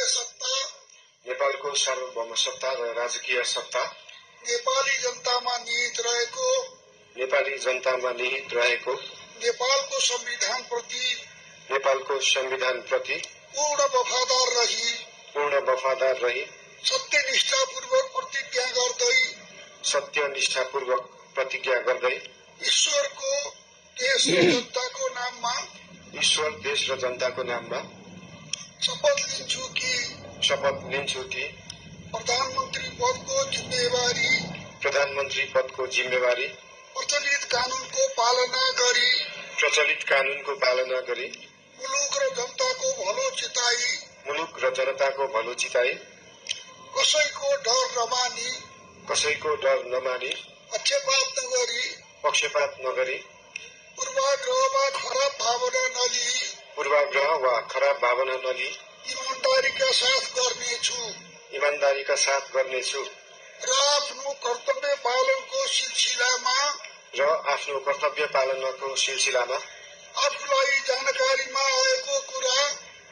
राजकीय सत्ता नेपालको सार्वभौम सत्ता र राजकीय सत्ता नेपाली जनतामा निहित रहेको नेपालको संविधान प्रति पूर्ण वफादार रही सत्यनिष्ठापूर्वक प्रतिज्ञा गर्दै ईश्वर, देश र जनताको नाममा शपथ लिन्छु कि प्रधानमन्त्री पदको जिम्मेवारी प्रचलित कानूनको पालना गरी मुलुक र जनताको भलो चिताई कसैको डर नमानी पक्षपात नगरी पूर्वाग्रह वा खराब भावना नलिई ईमानदारीका साथ गर्नेछु र आफ्नो कर्तव्य पालनको सिलसिलामा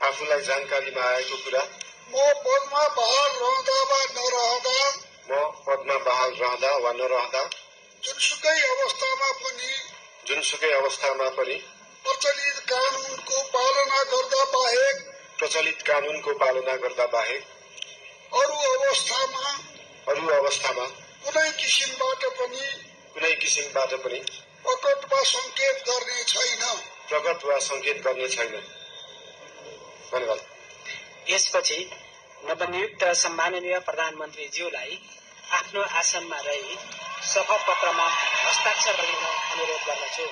आफूलाई जानकारीमा आएको कुरा म पदमा बहाल रहँदा वा नरहँदा जुनसुकै अवस्थामा पनि प्रचलित कानूनको पालना गर्दा बाहेक अरू अवस्थामा कुनै किसिमबाट पनि प्रकट वा संकेत गर्ने छैन। धन्यवाद। यसपछि नवनियुक्त सम्माननीय प्रधानमन्त्रीज्यूलाई आफ्नो आसनमा रही शपथ पत्रमा हस्ताक्षर गर्न अनुरोध गर्दछु।